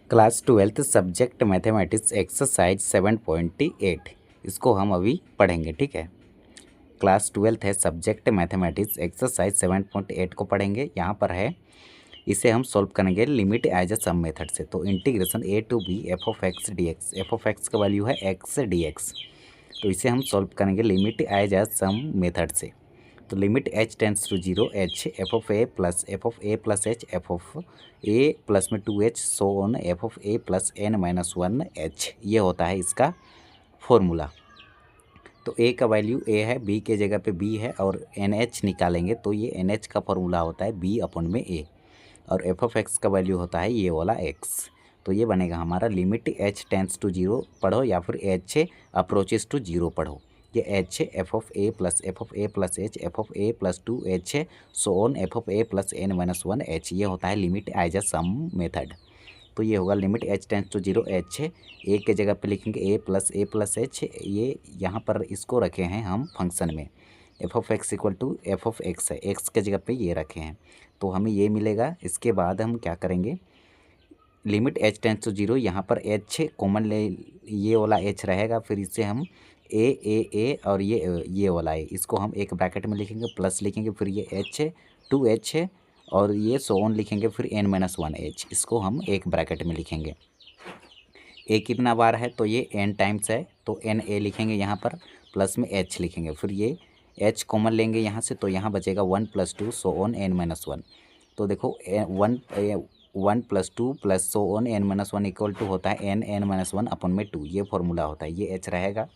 Class 12th subject mathematics exercise 7.8 इसको हम अभी पढ़ेंगे। ठीक है, क्लास 12th है, सब्जेक्ट मैथमेटिक्स एक्सरसाइज 7.8 को पढ़ेंगे। यहाँ पर है, इसे हम सॉल्व करेंगे limit as a sum method से। तो integration a to b f of x d x, f of x का वैल्यू है एक्स डी एक्स, तो इसे हम सॉल्व करेंगे limit as a sum method से। तो limit H tends to zero H F of A plus h F of A plus में 2h so on F of A plus n minus 1h, ये होता है इसका formula. तो ए का value ए है, बी के जगह पे बी है और एन एच निकालेंगे तो ये एन एच का फॉर्मूला होता है बी अपॉन में ए, और एफ ऑफ एक्स का वैल्यू होता है ये वाला एक्स। तो ये बनेगा हमारा limit H tends to zero पढ़ो या फिर एच अप्रोचेस टू जीरो पढ़ो। ये h F of A plus h F of A plus 2h so on F of A plus n minus 1h, ये होता है limit as a sum method. तो ये होगा limit H tends to zero h, ए के जगह पे लिखेंगे ए प्लस एच, ये यहाँ पर इसको रखे हैं हम फंक्शन में। F of x equal to f of x है, एक्स के जगह पे ये रखे हैं, तो हमें ये मिलेगा। इसके बाद हम क्या करेंगे, limit H tends to zero, यहाँ पर एच कॉमन ले, ये वाला एच रहेगा, फिर इससे हम ए और ये वाला है, इसको हम एक ब्रैकेट में लिखेंगे, प्लस लिखेंगे, फिर ये एच 2h और ये सो ऑन लिखेंगे, फिर n माइनस 1h, इसको हम एक ब्रैकेट में लिखेंगे। ए कितना बार है तो ये n टाइम्स है, तो n a लिखेंगे यहाँ पर, प्लस में h लिखेंगे, फिर ये h कॉमन लेंगे यहाँ से, तो यहाँ बचेगा 1 + 2 सो ऑन n माइनस 1। तो देखो 1 + 2 plus so on n minus 1 equal to होता है n माइनस 1 अपॉन में 2, ये फॉर्मूला होता है। ये h रहेगा,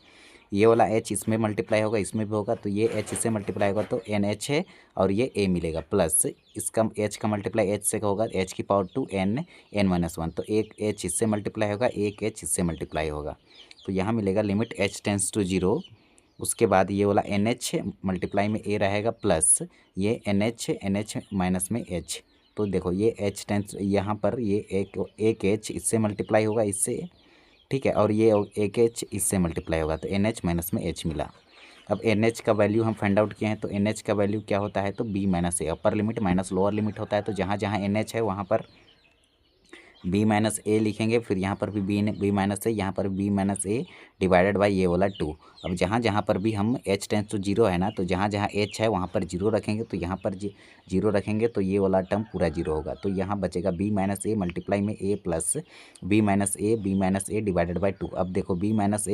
ये वाला h इसमें मल्टीप्लाई होगा, इसमें भी होगा, तो ये h इससे मल्टीप्लाई होगा तो NH है, और ये a मिलेगा, प्लस इसका h का मल्टीप्लाई h से होगा, h की पावर 2 n माइनस 1, तो एक h इससे मल्टीप्लाई होगा, एक h इससे मल्टीप्लाई होगा, तो यहाँ मिलेगा limit h tends to zero. उसके बाद ये वाला NH मल्टीप्लाई में a रहेगा, प्लस ये NH माइनस में h। तो देखो ये h टेंस यहाँ पर ये एक h इससे मल्टीप्लाई होगा इससे, ठीक है, और ये एक एच इससे मल्टीप्लाई होगा, तो एन एच माइनस में एच मिला। अब एन एच का वैल्यू हम फाइंड आउट किए हैं, तो एन एच का वैल्यू क्या होता है, तो B minus A, upper limit minus lower limit होता है, तो जहाँ जहाँ एन एच है वहाँ पर बी माइनस ए लिखेंगे, फिर यहाँ पर भी बी माइनस ए, यहाँ पर B minus A divided by ये वाला 2। अब जहाँ जहाँ पर भी हम एच टेंस टू जीरो है ना, तो जहाँ जहाँ एच है वहाँ पर जीरो रखेंगे, तो यहाँ पर जीरो रखेंगे तो ये वाला टर्म पूरा जीरो होगा, तो यहाँ बचेगा बी माइनस ए मल्टीप्लाई में A plus B minus A divided by 2। अब देखो बी माइनस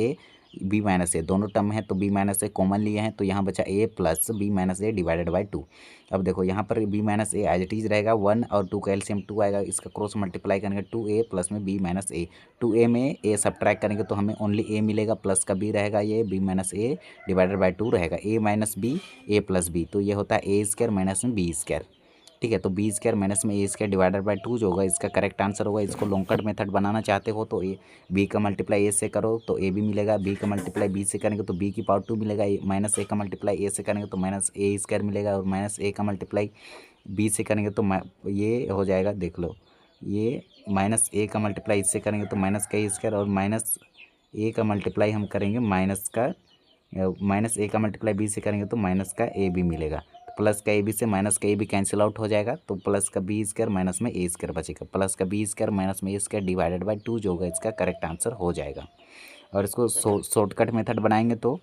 ए दोनों टर्म है, तो बी माइनस ए कॉमन लिए हैं, तो यहाँ बचा A plus B minus A divided by 2। अब देखो यहाँ पर B minus A as it is रहेगा, 1 और 2 का एलसीएम 2 आएगा, इसका क्रॉस मल्टीप्लाई करेंगे 2a प्लस में बी माइनस ए, 2a में a सब्ट्रैक्ट करेंगे तो हमें ओनली a मिलेगा, प्लस का b रहेगा, ये b minus A divided by 2 रहेगा, a minus b a plus b, तो ये होता है ए स्क्वायर माइनस में बी स्क्वायर। ठीक है, तो बी स्क्वायर माइनस में ए स्क्वायर डिवाइडेड बाई 2 जो होगा इसका करेक्ट आंसर होगा। इसको लॉन्ग कट मेथड बनाना चाहते हो तो ए बी का मल्टीप्लाई ए से करो तो ए बी मिलेगा, बी का मल्टीप्लाई बी से करेंगे तो बी की पावर 2 मिलेगा, माइनस ए का मल्टीप्लाई ए से करेंगे तो माइनस ए स्क्वायर मिलेगा, और माइनस ए का मल्टीप्लाई बी से करेंगे तो ये हो जाएगा, देख लो, ये माइनस ए का मल्टीप्लाई इससे करेंगे तो माइनस का ए स्क्वायर, और माइनस ए का मल्टीप्लाई हम करेंगे माइनस ए का मल्टीप्लाई बी से करेंगे तो माइनस का ए बी मिलेगा, तो प्लस का ए बी से माइनस का ए बी कैंसिल आउट हो जाएगा, तो प्लस का बी स्क्वायर माइनस में ए स्क्वायर बचेगा, प्लस का बी स्क्वायर माइनस में ए स्क्वायर डिवाइडेड बाई 2 जो होगा इसका करेक्ट आंसर हो जाएगा। और इसको शॉर्टकट मेथड बनाएंगे तो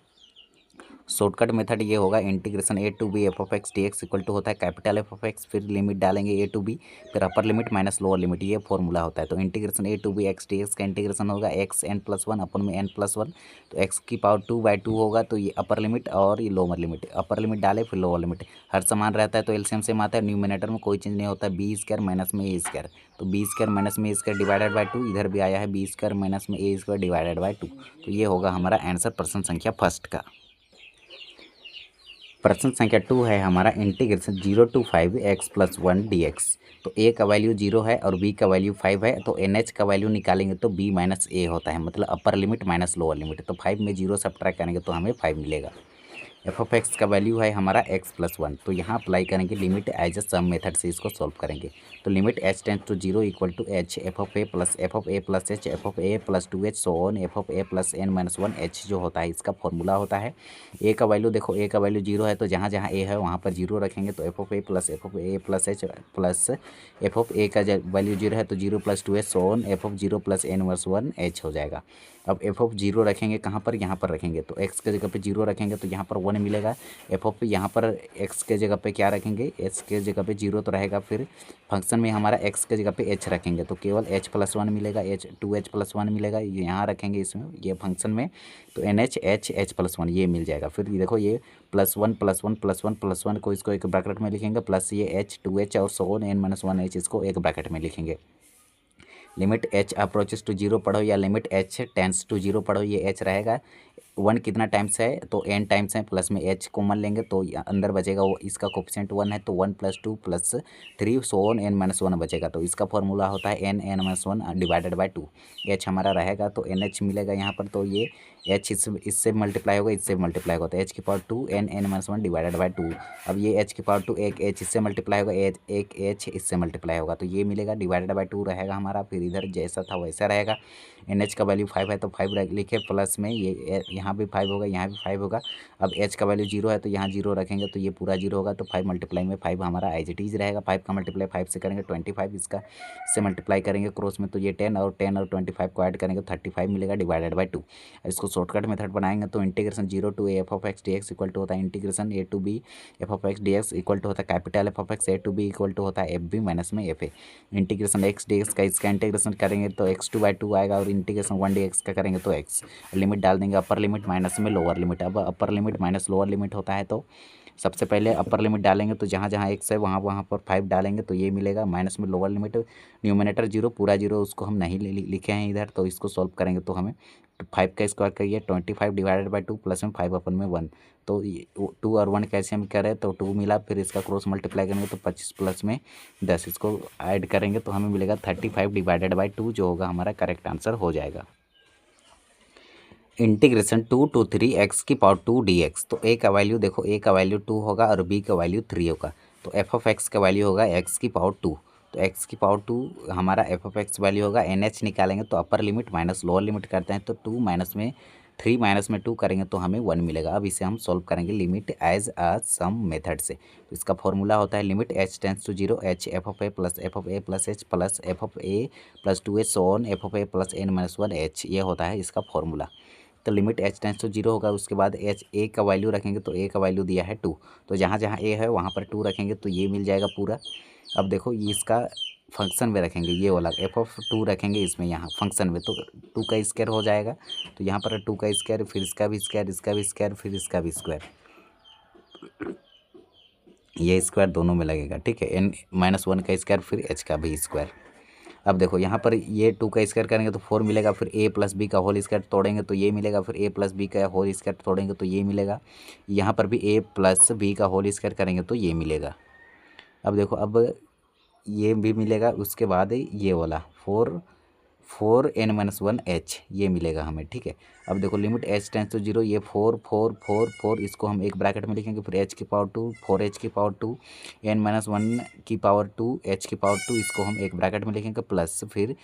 शॉर्टकट मेथड ये होगा, integration a to b f of x d x equal to होता है कैपिटल एफ ऑफ एक्स, फिर लिमिट डालेंगे ए टू बी, फिर upper limit minus lower limit, ये फॉर्मूला होता है। तो integration a to b x d x का इंटीग्रेशन होगा एक्स n प्लस 1 अपन में n+1, तो एक्स की पावर 2/2 होगा, तो ये अपर लिमिट और ये लोअर लिमिट, अपर लिमिट डाले फिर लोअर लिमिट, हर समान रहता है तो एलसीएम सेम आता है, न्यूमिनेटर में कोई चेंज नहीं होता है, बी स्क्वायर माइनस में ए स्क्वायर, तो बी स्क्वायर माइनस में ए स्क्वायर डिवाइडेड बाई 2, इधर भी आया है बी स्क्वायर माइनस में ए स्क्वायर डिवाइडेड बाई 2, तो ये होगा हमारा आंसर प्रश्न संख्या फर्स्ट का। प्रश्न संख्या 2 है हमारा, इंटीग्रेशन 0 to 5x + 1 dx। तो a का वैल्यू 0 है और b का वैल्यू 5 है, तो NH का वैल्यू निकालेंगे तो b - a होता है, मतलब अपर लिमिट माइनस लोअर लिमिट, तो 5 में 0 सब्ट्रैक्ट करेंगे तो हमें 5 मिलेगा। एफ ऑफ एक्स का वैल्यू है हमारा x+1, तो यहाँ अप्लाई करेंगे limit as a sum method से इसको सॉल्व करेंगे। तो limit h tends to 0 equal to h F of A plus h F of A plus 2h so on F of A plus n-1 h जो होता है इसका formula होता है। ए का वैल्यू देखो, ए का वैल्यू 0 है तो जहाँ जहाँ ए है वहाँ पर 0 रखेंगे, तो F of A plus h plus F of A का वैल्यू 0 है तो 0 + 2h so on F of 0 plus n-1 h हो जाएगा। अब एफ ऑफ 0 रखेंगे कहाँ पर, यहाँ पर रखेंगे, तो x के जगह पे 0 रखेंगे तो यहाँ पर 1 मिलेगा। एफ ऑफ यहाँ पर x के जगह पे क्या रखेंगे, h के जगह पे 0 तो रहेगा, फिर फंक्शन में हमारा x के जगह पे h रखेंगे तो केवल h+1 मिलेगा, 2h+1 मिलेगा, यहाँ रखेंगे इसमें ये फंक्शन में, तो NH h+1 ये मिल जाएगा। फिर देखो ये +1 को इसको एक ब्रैकेट में लिखेंगे, प्लस ये h 2h और सो ऑन n-1 h इसको एक ब्रैकेट में लिखेंगे। लिमिट h अप्रोचेस टू 0 पढ़ो या लिमिट h टेंस टू 0 पढ़ो, ये h रहेगा 1 कितना टाइम्स है तो n टाइम्स है, प्लस में h कॉमन लेंगे तो अंदर बचेगा वो, इसका कोफिशिएंट 1 है तो 1 + 2 + 3 सो ऑन n-1 बचेगा। तो इसका फॉर्मूला होता है n-1 डिवाइडेड बाय 2। h हमारा रहेगा तो NH मिलेगा यहाँ पर, तो ये h इससे मल्टीप्लाई होगा, इससे मल्टीप्लाई होगा, तो h⁴ n-1 डिवाइडेड बाय 2। अब ये h⁴ एक h इससे मल्टीप्लाई होगा, एक h इससे मल्टीप्लाई होगा, तो ये मिलेगा डिवाइडेड बाय 2 रहेगा हमारा। फिर इधर जैसा था वैसा रहेगा। NH का वैल्यू 5 है तो 5 लिखे, प्लस में ये यहाँ भी 5 होगा, यहाँ भी 5 होगा। अब h का वैल्यू 0 है तो यहाँ 0 रखेंगे तो ये पूरा 0 होगा, तो 5 मल्टीप्लाई में 5 हमारा एज इट इज़ रहेगा। 5 का मल्टीप्लाई 5 से करेंगे 25, इसका से मल्टीप्लाई करेंगे क्रॉस में तो ये 10 और 25 को ऐड करेंगे 35 मिलेगा डिवाइडेड बाय 2। इसको शॉर्टकट मेथड बनाएंगे तो integration 0 to a f of x d x equal to होता है integration a to b f of x d x equal to होता है capital f of x a to b equal to होता है f b minus में f a. Integration x dx का इसका integration करेंगे तो x2/2 आएगा, और इंटीग्रेशन 1 dx का करेंगे तो x। लिमिट डाल देंगे अपर लिमिट माइनस में लोअर लिमिट। अब अपर लिमिट माइनस लोअर लिमिट होता है तो सबसे पहले अपर लिमिट डालेंगे तो जहाँ जहाँ x है वहाँ वहाँ पर 5 डालेंगे तो ये मिलेगा, माइनस में लोअर लिमिट न्यूमिनेटर 0 पूरा 0 उसको हम नहीं लिखे हैं इधर, तो इसको सॉल्व करेंगे तो हमें 5 का स्क्वायर करिए 25 डिवाइडेड बाय 2 प्लस में 5/1, तो 2 और 1 कैसे हम करें तो 2 मिला, फिर इसका क्रॉस मल्टीप्लाई करेंगे तो 25 प्लस में 10 इसको ऐड करेंगे तो हमें मिलेगा 35 डिवाइडेड बाय 2 जो होगा हमारा करेक्ट आंसर हो जाएगा। इंटीग्रेशन 2 to 3x⁴2 dx, तो a का वैल्यू देखो, a का वैल्यू 2 होगा और b का वैल्यू 3 होगा, तो एफ ऑफ एक्स का वैल्यू होगा x⁴2, तो x⁴2 हमारा एफ ऑफ एक्स वैल्यू होगा। NH निकालेंगे तो अपर लिमिट माइनस लोअर लिमिट करते हैं तो 2 माइनस में 3 माइनस में 2 करेंगे तो हमें 1 मिलेगा। अब इसे हम सॉल्व करेंगे limit as a sum method से, तो इसका फॉर्मूला होता है limit h tends to 0 h F of A plus h plus F of A plus 2h so on F of A plus n-1 h, ये होता है इसका फॉर्मूला। तो लिमिट h टेंस टू 0 होगा, उसके बाद h a का value रखेंगे तो a का वैल्यू दिया है 2, तो जहाँ जहाँ a है वहाँ पर 2 रखेंगे तो ये मिल जाएगा पूरा। अब देखो ये इसका फंक्शन में रखेंगे, ये वाला एफ ऑफ 2 रखेंगे इसमें यहाँ फंक्शन में, तो 2 का स्क्वायर हो जाएगा, तो यहाँ पर 2 का स्क्वायर, फिर इसका भी स्क्वायर, इसका भी स्क्वायर, फिर इसका भी स्क्वायर, ये स्क्वायर दोनों में लगेगा, ठीक है। n-1 का स्क्वायर, फिर h का भी स्क्वायर। अब देखो यहाँ पर ये 2 का स्क्वायर करेंगे तो 4 मिलेगा, फिर a प्लस बी का होल स्क्वायर तोड़ेंगे तो ये मिलेगा, फिर a प्लस बी का होल स्क्वायर तोड़ेंगे तो ये मिलेगा, यहाँ पर भी a प्लस बी का होल स्क्वायर करेंगे तो ये मिलेगा। अब देखो अब ये भी मिलेगा, उसके बाद ये वाला 4 n-1 h ये मिलेगा हमें, ठीक है। अब देखो लिमिट h टेंस टू 0, ये 4 4 4 4 इसको हम एक ब्रैकेट में लिखेंगे, फिर h⁴2 4h⁴2 n-1 h⁴2 इसको हम एक ब्रैकेट में लिखेंगे, प्लस फिर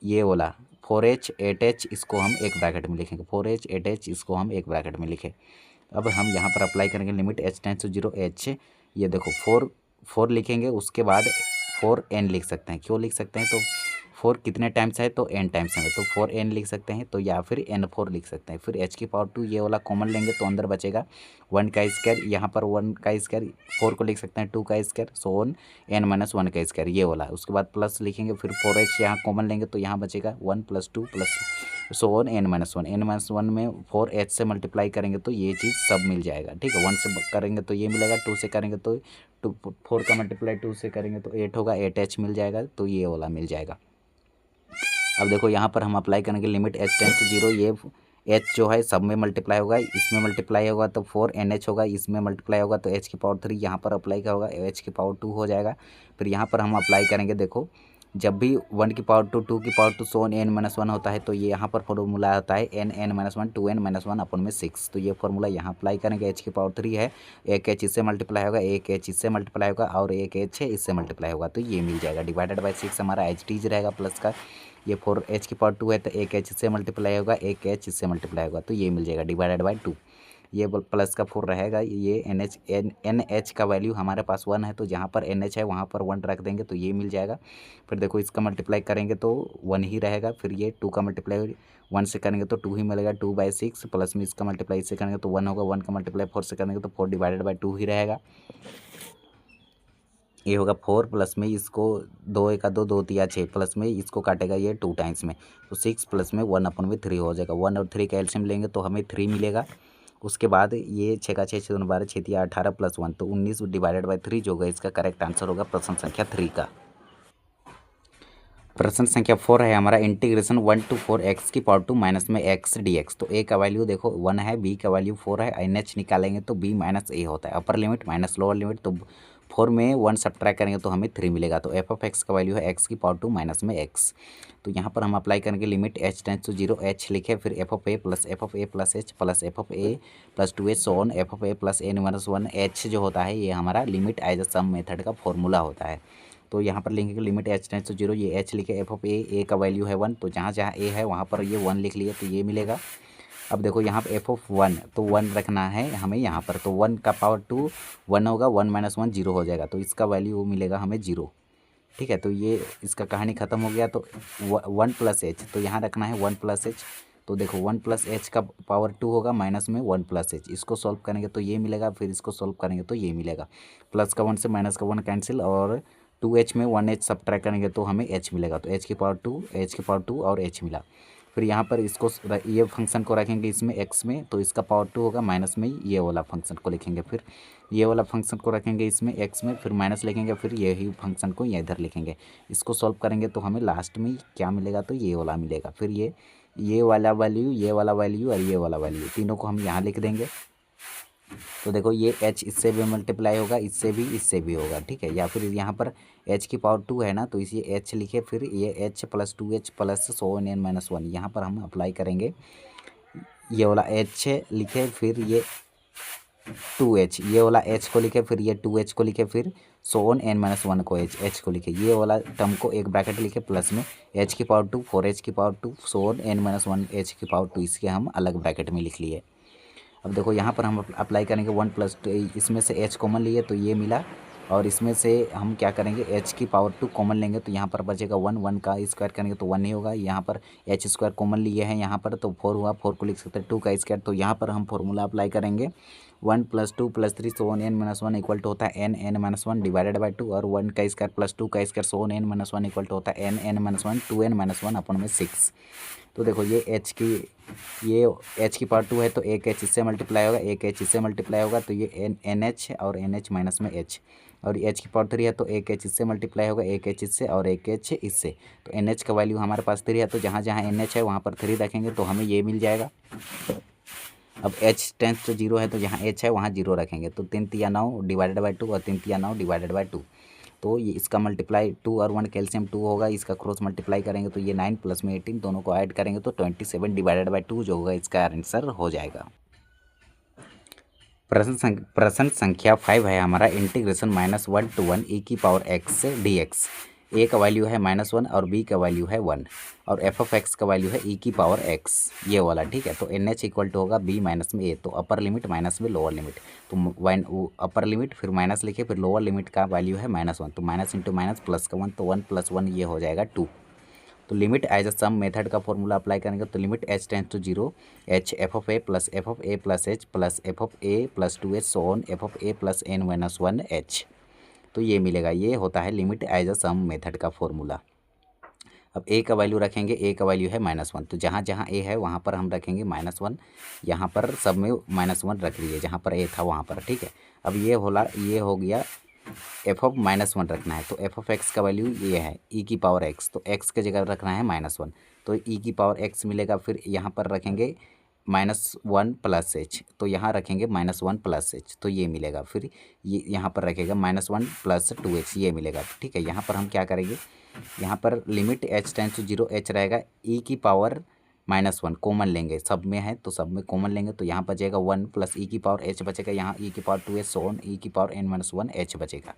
ये वाला 4h 8h इसको हम एक ब्रैकेट में लिखेंगे, 4h 8h इसको हम एक ब्रैकेट में लिखें। अब हम यहाँ पर अप्लाई करेंगे limit h tends to 0 h, ये देखो 4 लिखेंगे, उसके बाद 4n लिख सकते हैं। क्यों लिख सकते हैं तो 4 कितने टाइम्स है तो n टाइम्स है, तो 4n लिख सकते हैं, तो या फिर n4 लिख सकते हैं। फिर h⁴2 ये वाला कॉमन लेंगे तो अंदर बचेगा 1 का स्क्वायर, यहाँ पर 1 का स्क्वायर 4 को लिख सकते हैं 2 का स्क्वायर सो ऑन n-1 का स्क्वायर ये वाला, उसके बाद प्लस लिखेंगे, फिर 4h यहाँ कॉमन लेंगे तो यहाँ बचेगा 1 + 2 + सो ऑन n-1 में 4h से मल्टीप्लाई करेंगे तो ये चीज़ सब मिल जाएगा, ठीक है। 1 से करेंगे तो ये मिलेगा, 2 से करेंगे तो 4 का मल्टीप्लाई 2 से करेंगे तो 8 होगा, 8h मिल जाएगा, तो ये वाला मिल जाएगा। अब देखो यहाँ पर हम अप्लाई करेंगे लिमिट h टेंस टू 0, ये h जो है सब में मल्टीप्लाई होगा, इसमें मल्टीप्लाई होगा तो 4nh होगा, इसमें मल्टीप्लाई होगा तो h⁴3 यहाँ पर अप्लाई का होगा h⁴2 हो जाएगा। फिर यहाँ पर हम अप्लाई करेंगे, देखो जब भी 1 की पावर टू 2 की power to so n minus 1 होता है तो ये यहाँ पर फॉर्मूला आता है n minus 1 2n minus 1 upon में 6। तो ये फॉर्मूला यहाँ अप्लाई करेंगे। h की पावर 3 है, एक h इससे मल्टीप्लाई होगा, एक h इससे मल्टीप्लाई होगा और एक h है इससे मल्टीप्लाई होगा, तो ये मिल जाएगा। डिवाइडेड बाई 6 हमारा एच टीज रहेगा प्लस का। ये 4h की पावर 2 है तो एक h इससे मल्टीप्लाई होगा, एक h इससे मल्टीप्लाई होगा, तो ये मिल जाएगा डिवाइडेड बाई 2। ये प्लस का 4 रहेगा। ये एन एच का वैल्यू हमारे पास 1 है, तो जहाँ पर एन एच है वहाँ पर 1 रख देंगे तो ये मिल जाएगा। फिर देखो इसका मल्टीप्लाई करेंगे तो 1 ही रहेगा। फिर ये 2 का मल्टीप्लाई 1 से करेंगे तो 2 ही मिलेगा, 2/6 प्लस में इसका मल्टीप्लाई इससे करेंगे तो 1 होगा, 1 का मल्टीप्लाई 4 से करेंगे तो 4 डिवाइडेड बाई 2 ही रहेगा। ये होगा 4 प्लस में इसको 2 1 2 2 3 6 प्लस में इसको काटेगा ये 2 टाइम्स में, तो 6 प्लस में 1 अपन में 3 हो जाएगा। 1 और 3 का एलसीएम लेंगे तो हमें 3 मिलेगा। उसके बाद ये 6 का 6 6 2 12 6 3 18 प्लस 1 तो 19 डिवाइडेड बाई 3 जो होगा इसका करेक्ट आंसर होगा प्रश्न संख्या 3 का। प्रश्न संख्या 4 है हमारा इंटीग्रेशन 1 to 4x की पावर 2 माइनस में x dx। तो a का वैल्यू देखो 1 है, b का वैल्यू 4 है, एन एच निकालेंगे तो b माइनस a होता है। अपर लिमिट माइनस लोअर लिमिट, तो 4 में 1 सब्ट्रैक्ट करेंगे तो हमें 3 मिलेगा। तो f ऑफ x का वैल्यू है x की पावर 2 माइनस में x। तो यहाँ पर हम अप्लाई करेंगे limit h tends to 0 h लिखे, फिर f of a plus h plus f of a plus 2h so on f of a plus n minus 1 h जो होता है ये हमारा limit as a sum method का formula होता है। तो यहाँ पर लिखेंगे लिमिट h टेंस टू 0, ये h लिखे, f ऑफ a का वैल्यू है 1, तो जहाँ जहाँ a है वहाँ पर ये 1 लिख लिए तो ये मिलेगा। अब देखो यहाँ पर f ऑफ 1 तो 1 रखना है हमें यहाँ पर, तो 1 का पावर 2 1 होगा, 1 माइनस 1 0 हो जाएगा, तो इसका वैल्यू मिलेगा हमें 0। ठीक है, तो ये इसका कहानी ख़त्म हो गया। तो 1 प्लस एच, तो यहाँ रखना है 1 प्लस एच। तो देखो 1 प्लस एच का पावर 2 होगा माइनस में 1 प्लस एच, इसको सॉल्व करेंगे तो ये मिलेगा, फिर इसको सॉल्व करेंगे तो ये मिलेगा। प्लस का 1 से माइनस का 1 कैंसिल और 2h में 1h सब्ट्रैक्ट करेंगे तो हमें h मिलेगा। तो h की पावर 2 और h मिला। फिर यहाँ पर इसको ये फंक्शन को रखेंगे इसमें x में, तो इसका पावर 2 होगा, माइनस में ये वाला फंक्शन को लिखेंगे, फिर ये वाला फंक्शन को रखेंगे इसमें x में, फिर माइनस लिखेंगे, फिर यही फंक्शन को ये इधर लिखेंगे। इसको सॉल्व करेंगे तो हमें लास्ट में क्या मिलेगा, तो ये वाला मिलेगा। फिर ये वाला वैल्यू, ये वाला वैल्यू और ये वाला वैल्यू तीनों को हम यहाँ लिख देंगे। तो देखो ये h इससे भी मल्टीप्लाई होगा, इससे भी होगा। ठीक है, या फिर यहाँ पर h की पावर 2 है ना, तो इसे h लिखे, फिर ये h plus 2h plus so n minus 1 यहाँ पर हम अप्लाई करेंगे। ये वाला h लिखे, फिर ये 2h, ये वाला h को लिखे, फिर ये 2h को लिखे, फिर सो ऑन n माइनस 1 को h को लिखे, ये वाला टर्म को एक ब्रैकेट लिखे, प्लस में h की पावर 2 4h की power 2 so on n minus 1 h की पावर 2, इसके हम अलग ब्रैकेट में लिख लिए। अब देखो यहाँ पर हम अप्लाई करेंगे 1 प्लस 2, इसमें से h कॉमन लिए तो ये मिला, और इसमें से हम क्या करेंगे h की पावर 2 कॉमन लेंगे तो यहाँ पर बचेगा 1 का स्क्वायर करेंगे तो 1 ही होगा। यहाँ पर h स्क्वायर कॉमन लिए हैं यहाँ पर, तो 4 हुआ, 4 को लिख सकते हैं 2 का स्क्वायर। तो यहाँ पर हम फॉर्मूला अप्लाई करेंगे 1 plus 2 plus 3 so on n minus 1 equal to होता है n माइनस 1 डिवाइडेड बाई 2, और 1 का स्क्वायर प्लस 2 का square so on n minus 1 equal to होता है n minus 1 2n minus 1 upon में 6। तो देखो ये h की पावर 2 है तो एक h इससे मल्टीप्लाई होगा, एक h इससे मल्टीप्लाई होगा, तो ये एन एच और एन एच माइनस में h। और h की पावर 3 है तो एक h इससे मल्टीप्लाई होगा, एक h इससे और एक h इससे, तो एन एच का वैल्यू हमारे पास 3 है, तो जहाँ जहाँ एन एच है वहाँ पर 3 रखेंगे तो हमें ये मिल जाएगा। अब h टेंस तो 0 है तो जहाँ h है वहाँ 0 रखेंगे, तो 3 तिया 9 डिवाइडेड बाई 2 और 3 तिया 9 डिवाइडेड बाई 2। तो ये इसका मल्टीप्लाई 2 और 1 कैल्शियम 2 होगा, इसका क्रॉस मल्टीप्लाई करेंगे तो ये 9 प्लस में 18 दोनों को ऐड करेंगे तो 27 डिवाइडेड बाई 2 जो होगा इसका आंसर हो जाएगा। प्रश्न संख्या 5 है हमारा इंटीग्रेशन -1 to 1 e की पावर x dx। a का वैल्यू है -1 और b का वैल्यू है 1 और f ऑफ x का वैल्यू है e की पावर x, ये वाला। ठीक है, तो एन एच इक्वल टू होगा b माइनस में a, तो अपर लिमिट माइनस में लोअर लिमिट, तो अपर लिमिट फिर माइनस लिखे, फिर लोअर लिमिट का वैल्यू है -1, तो माइनस इंटू माइनस प्लस का 1, तो 1 प्लस 1 ये हो जाएगा 2। तो limit as a sum method का फॉर्मूला अप्लाई करेंगे तो limit h tends to 0 h f of a plus h plus f of a plus 2h so on f of a plus n minus 1 h, तो ये मिलेगा। ये होता है limit as a sum method का formula. अब a का value रखेंगे, a का वैल्यू है -1, तो जहाँ जहाँ a है वहाँ पर हम रखेंगे -1, यहाँ पर सब में -1 रख लिए जहाँ पर a था वहाँ पर। ठीक है, अब ये हो गया f ऑफ -1 रखना है, तो f ऑफ x का वैल्यू ये है e की पावर x, तो x के जगह रखना है -1, तो e की पावर x मिलेगा। फिर यहाँ पर रखेंगे -1 प्लस एच, तो यहाँ रखेंगे -1 प्लस एच, तो ये मिलेगा। फिर ये यहाँ पर रखेगा -1 प्लस 2h, ये मिलेगा। ठीक है, यहाँ पर हम क्या करेंगे, यहाँ पर limit h tends to 0 h रहेगा e की पावर -1, कॉमन लेंगे, सब में है तो सब में कॉमन लेंगे, तो यहाँ बचेगा 1 प्लस e की पावर h बचेगा, यहाँ e की power 2h so on e की पावर n-1 h बचेगा।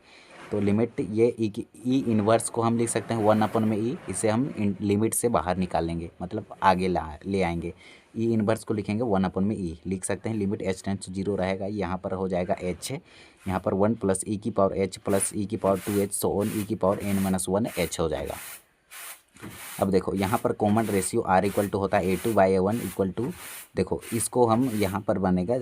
तो लिमिट ये ई इन्वर्स को हम लिख सकते हैं 1 अपन में ई, इसे हम लिमिट से बाहर निकाल लेंगे, मतलब आगे ले आएंगे। ई इन्वर्स को लिखेंगे 1 अपन में ई, लिख सकते हैं लिमिट h टेंस टू 0 रहेगा, यहाँ पर हो जाएगा h, यहाँ पर 1 प्लस ई की पावर h प्लस ई की पावर 2h सो ऑन ई की पावर n-1 h हो जाएगा। अब देखो यहाँ पर common ratio r equal to होता है A2/A1 इक्वल टू, देखो इसको हम यहाँ पर बनेगा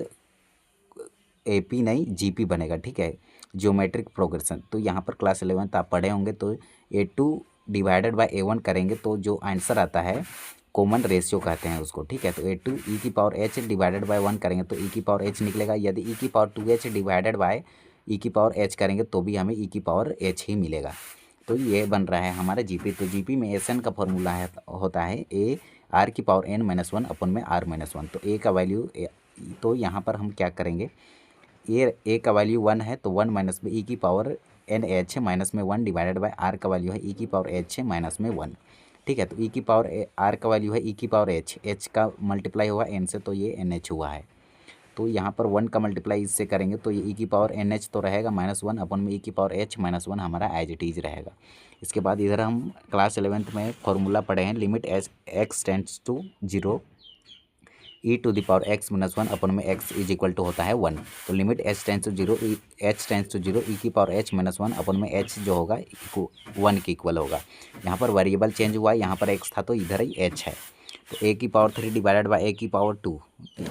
AP नहीं GP बनेगा। ठीक है, ज्योमेट्रिक प्रोग्रेशन। तो यहाँ पर क्लास 11th आप पढ़े होंगे, तो A2 डिवाइडेड बाय A1 करेंगे तो जो आंसर आता है कॉमन रेशियो कहते हैं उसको। ठीक है, तो A2 e की पावर h डिवाइडेड बाय 1 करेंगे तो e की पावर h निकलेगा। यदि e की power 2h divided by e की पावर h करेंगे तो भी हमें e की पावर h ही मिलेगा। तो ये बन रहा है हमारा GP। तो GP में SN का फॉर्मूला है होता है A r की पावर n-1 अपन में r-1। तो A का वैल्यू, तो यहाँ पर हम क्या करेंगे, ए का वैल्यू 1 है तो 1 माइनस में ई की पावर एन एच माइनस में 1 डिवाइडेड बाय आर का वैल्यू है ई की पावर एच माइनस में 1। ठीक है, तो ई की पावर आर का वैल्यू है ई की पावर एच का मल्टीप्लाई हुआ एन से, तो ये एन एच हुआ है। तो यहाँ पर 1 का मल्टीप्लाई इससे करेंगे तो ये ई की पावर एन एच तो रहेगा -1 अपन में ई की पावर एच -1 हमारा एज इट इज रहेगा। इसके बाद इधर हम क्लास 11th में फॉर्मूला पढ़े हैं, limit X tends to 0 e to the power x-1 upon में x इज इक्वल टू होता है 1। तो limit h tends to 0 h tends to 0 e की पावर h-1 अपन में h जो होगा 1 के इक्वल होगा। यहाँ पर वेरिएबल चेंज हुआ है, यहाँ पर x था तो इधर ही h है। तो a की पावर 3 डिवाइडेड बाय a की पावर 2,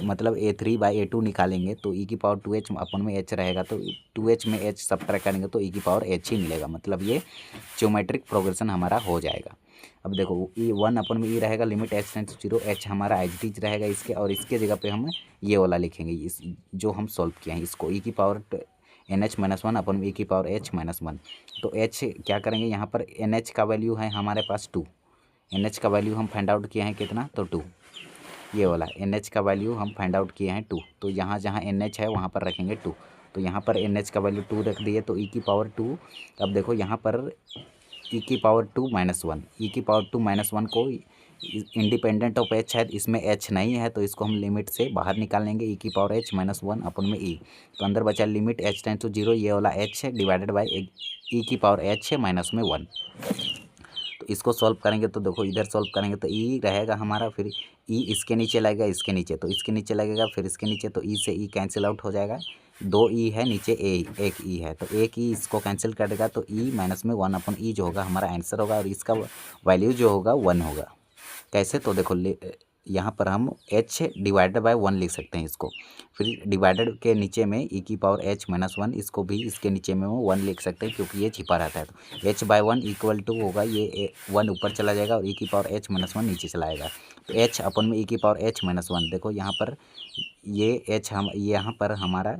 मतलब A3/A2 निकालेंगे तो e की पावर 2h अपन में h रहेगा, तो 2h में h सब्ट्रैक्ट करेंगे तो e की पावर h ही मिलेगा। मतलब ये ज्योमेट्रिक प्रोग्रेशन हमारा हो जाएगा। अब देखो ई 1 अपन में ई रहेगा, limit h tends to 0 h हमारा एज इट इज रहेगा इसके, और इसके जगह पे हम ये वाला लिखेंगे, इस जो हम सॉल्व किए हैं इसको ई की पावर NH-1 अपन में ई की पावर h-1। तो h क्या करेंगे, यहाँ पर NH का वैल्यू है हमारे पास 2, NH का वैल्यू हम फाइंड आउट किए हैं कितना, तो 2, ये वाला NH का वैल्यू हम फाइंड आउट किए हैं 2। तो यहाँ जहाँ NH है वहाँ पर रखेंगे 2, तो यहाँ पर NH का वैल्यू 2 रख दिए तो ई की पावर 2। अब देखो यहाँ पर ई की पावर 2-1, ई की पावर 2-1 को इंडिपेंडेंट ऑफ h है, इसमें h नहीं है तो इसको हम लिमिट से बाहर निकाल लेंगे, ई की पावर h-1 अपन में ई। तो अंदर बचा लिमिट h टेंस टू 0 ये वाला h है डिवाइडेड बाय ई की पावर h-1। तो इसको सॉल्व करेंगे तो देखो इधर सॉल्व करेंगे तो ई रहेगा हमारा, फिर ई इसके नीचे लगेगा, इसके नीचे तो इसके नीचे लगेगा, फिर इसके नीचे, तो ई से ई कैंसिल आउट हो जाएगा। 2 ई है नीचे एक ई है, तो एक ई इसको कैंसिल कर देगा तो ई -1 अपन ई जो होगा हमारा आंसर होगा, और इसका वैल्यू जो होगा 1 होगा। कैसे, तो देखो यहाँ पर हम h डिवाइडेड बाय 1 लिख सकते हैं इसको, फिर डिवाइडेड के नीचे में ई की पावर h-1, इसको भी इसके नीचे में 1 लिख सकते हैं क्योंकि ये छिपा रहता है। तो h/1 इक्वल टू होगा ये 1 ऊपर चला जाएगा और ई की पावर h-1 नीचे चला आएगा। तो h अपन में ई की पावर h-1, देखो यहाँ पर ये h हम यहाँ पर हमारा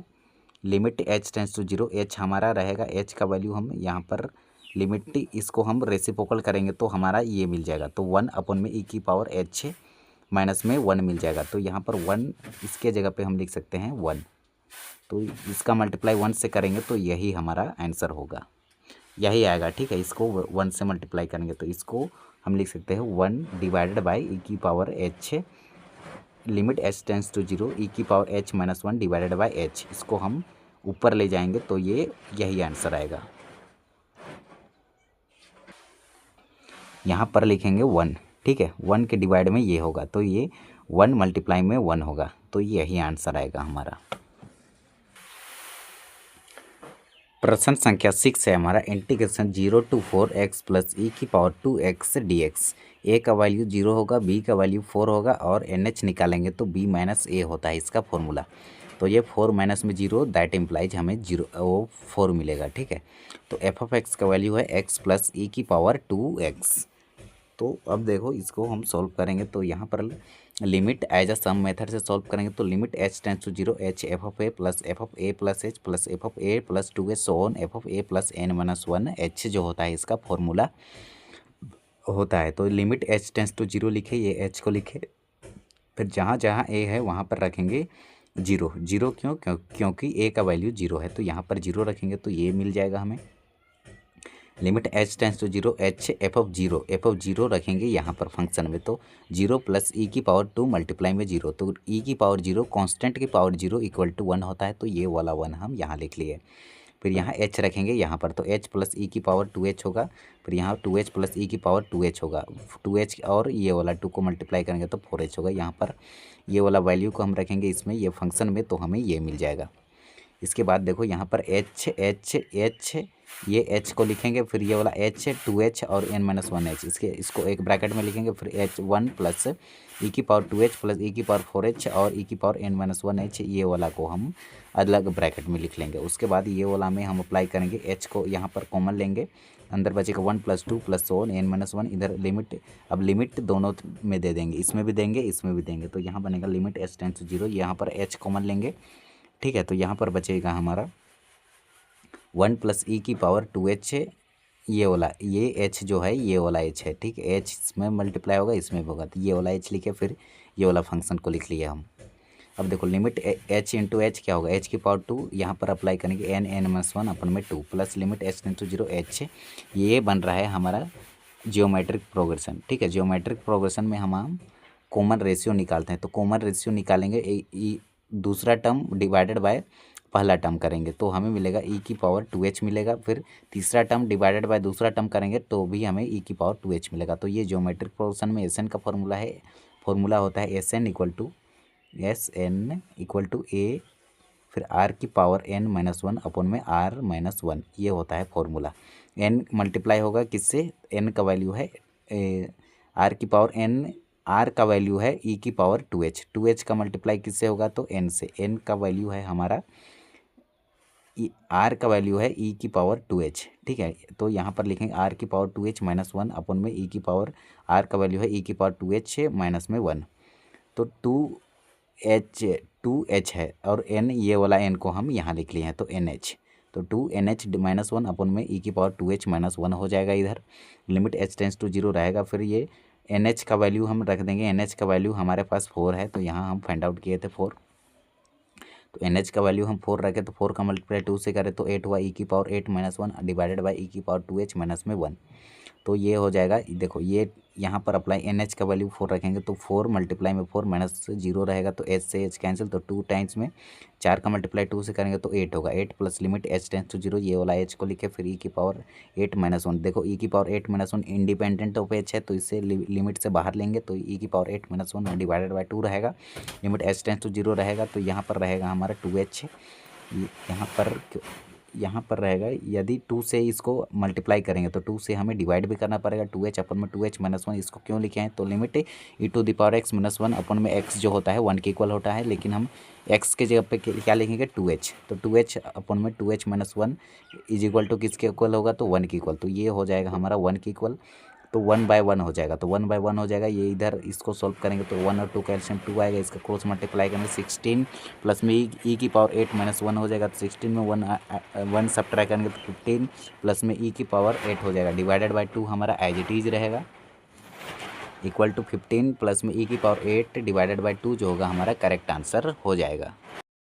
limit h tends to 0 h हमारा रहेगा, h का वैल्यू हम यहाँ पर लिमिट इसको हम रेसिप्रोकल करेंगे तो हमारा ये मिल जाएगा, तो 1 अपन में ई की पावर h-1 मिल जाएगा। तो यहाँ पर 1 इसके जगह पे हम लिख सकते हैं 1, तो इसका मल्टीप्लाई 1 से करेंगे तो यही हमारा आंसर होगा, यही आएगा। ठीक है, इसको 1 से मल्टीप्लाई करेंगे तो इसको हम लिख सकते हैं 1 डिवाइडेड बाई ई की power h limit h tends to 0 E की power h-1 divided by h, इसको हम ऊपर ले जाएंगे तो ये यही आंसर आएगा। यहाँ पर लिखेंगे 1, ठीक है, 1 के डिवाइड में ये होगा तो ये 1 मल्टीप्लाई में 1 होगा, तो यही आंसर आएगा हमारा। प्रश्न संख्या 6 है हमारा, इंटीग्रेशन 0 to 4x प्लस ई की पावर 2x dx। ए का वैल्यू 0 होगा, बी का वैल्यू 4 होगा और NH निकालेंगे तो b माइनस ए होता है इसका फॉर्मूला। तो ये 4 माइनस में 0 दैट इम्प्लाइज हमें 0 वो 4 मिलेगा। ठीक है, तो f(x) का वैल्यू है x प्लस ई की पावर 2x। तो अब देखो इसको हम सॉल्व करेंगे तो यहाँ पर limit as a sum method से सॉल्व करेंगे तो limit h tends to 0 h f(a) plus f(a) plus h plus f(a) plus 2h so on f(a) plus n-1 h जो होता है इसका फॉर्मूला होता है। तो लिमिट h टेंस टू 0 लिखे, ये h को लिखे, फिर जहाँ जहाँ ए है वहाँ पर रखेंगे जीरो। जीरो क्योंकि ए का वैल्यू जीरो है, तो यहाँ पर जीरो रखेंगे तो ये मिल जाएगा हमें। Limit H tends to zero, H F of zero रखेंगे यहाँ पर फंक्शन में, तो जीरो प्लस ई की पावर 2 मल्टीप्लाई में जीरो, तो ई की पावर जीरो कॉन्स्टेंट की पावर जीरो इक्वल टू 1 होता है, तो ये वाला 1 हम यहाँ लिख लिए। फिर यहाँ एच रखेंगे यहाँ पर, तो एच प्लस ई की पावर 2h होगा। फिर यहाँ 2h प्लस ई की पावर 2h होगा, 2h और ये वाला 2 को मल्टीप्लाई करेंगे तो 4h होगा। यहाँ पर ये वाला वैल्यू को हम रखेंगे इसमें, ये फंक्शन में, तो हमें ये मिल जाएगा। इसके बाद देखो यहाँ पर एच ये एच को लिखेंगे, फिर ये वाला एच 2h और n-1h, इसको एक ब्रैकेट में लिखेंगे। फिर एच 1 प्लस ई की पावर 2h प्लस ई की पावर 4h और ई की पावर n-1h, ये वाला को हम अलग ब्रैकेट में लिख लेंगे। उसके बाद ये वाला में हम अप्लाई करेंगे, एच को यहाँ पर कॉमन लेंगे, अंदर बचेगा 1 + 2 + so on n-1, इधर लिमिट, अब लिमिट दोनों में दे देंगे, इसमें भी देंगे इसमें भी देंगे, तो यहाँ बनेगा limit H tends to zero, यहाँ पर एच कॉमन लेंगे, ठीक है। तो यहाँ पर बचेगा हमारा 1 + ई की पावर 2h, ये वाला, ये एच जो है ये वाला एच है, ठीक है। एच इसमें मल्टीप्लाई होगा इसमें भी होगा, तो ये वाला एच लिखे, फिर ये वाला फंक्शन को लिख लिया हम। अब देखो लिमिट एच इंटू एच क्या होगा, एच की पावर 2, यहाँ पर अप्लाई करेंगे n-1 अपन में 2 plus limit H tends to zero H, ये बन रहा है हमारा जियोमेट्रिक प्रोग्रेशन, ठीक है। जियोमेट्रिक प्रोग्रेशन में हम कॉमन रेशियो निकालते हैं, तो कॉमन रेशियो निकालेंगे दूसरा टर्म डिवाइडेड बाय पहला टर्म करेंगे तो हमें मिलेगा ई की पावर 2h मिलेगा। फिर तीसरा टर्म डिवाइडेड बाय दूसरा टर्म करेंगे तो भी हमें ई की पावर 2h मिलेगा। तो ये ज्योमेट्रिक प्रोग्रेशन में एस एन का फॉर्मूला होता है एस एन इक्वल टू ए, फिर आर की पावर n-1 अपन में r-1, ये होता है फॉर्मूला। n मल्टीप्लाई होगा किससे, n का वैल्यू है आर की पावर n, आर का वैल्यू है ई की पावर 2h, 2h का मल्टीप्लाई किससे होगा तो n से, n का वैल्यू है हमारा, आर का वैल्यू है ई की पावर 2h, ठीक है। तो यहाँ पर लिखेंगे आर की पावर 2h - 1 अपन में ई की पावर, आर का वैल्यू है ई की पावर 2h माइनस में 1, तो 2h है, और n ये वाला n को हम यहाँ लिख लिए हैं, तो nh, तो 2nh - 1 अपन में ई की पावर 2h - 1 हो जाएगा। इधर limit h tends to zero रहेगा, फिर ये nh का वैल्यू हम रख देंगे, nh का वैल्यू हमारे पास 4 है, तो यहाँ हम फाइंड आउट किए थे 4, तो nh का वैल्यू हम 4 रखे, तो 4 का मल्टीप्लाई 2 से करें तो 8 हुआ, ई की पावर 8 - 1 डिवाइडेड बाई ई की पावर 2h माइनस में 1, तो ये हो जाएगा। देखो ये यहाँ पर अप्लाई nh का वैल्यू 4 रखेंगे, तो 4 मल्टीप्लाई में 4 माइनस 0 रहेगा, तो h से h कैंसिल, तो 2 टाइम्स में 4 का मल्टीप्लाई 2 से करेंगे तो 8 होगा, 8 plus limit h tends to zero, ये वाला h को लिखे, फिर ई की पावर 8 - 1, देखो ई की पावर 8 - 1 इंडिपेंडेंट ऑफ h है, तो इसे लिमिट से बाहर लेंगे, तो ई की पावर 8 - 1 डिवाइडेड बाई 2 रहेगा, limit h tends to zero रहेगा, तो यहाँ पर रहेगा हमारा 2h, यहाँ पर रहेगा। यदि 2 से इसको मल्टीप्लाई करेंगे तो 2 से हमें डिवाइड भी करना पड़ेगा, 2h अपन में 2h - 1, इसको क्यों लिखे हैं, तो लिमिट e⁻x - 1 अपन में x जो होता है 1 के इक्वल होता है, लेकिन हम x के जगह पे क्या लिखेंगे 2h, तो 2h अपन में 2h - 1 इज इक्वल टू किसके इक्वल होगा, तो 1 के इक्वल, तो ये हो जाएगा हमारा 1 के इक्वल, तो 1/1 हो जाएगा, तो 1/1 हो जाएगा। ये इधर इसको सॉल्व करेंगे तो 1 और 2 का एलसीएम 2 आएगा, इसका क्रॉस मल्टीप्लाई करेंगे 16 प्लस में ई की पावर 8 - 1 हो जाएगा, तो 16 में 1 सब्ट्रैक्ट करेंगे तो 15 प्लस में ई की पावर 8 हो जाएगा, डिवाइडेड बाई 2 हमारा एज इट इज रहेगा, इक्वल टू 15 प्लस में ई की पावर 8 डिवाइडेड बाई 2 जो होगा हमारा करेक्ट आंसर हो जाएगा।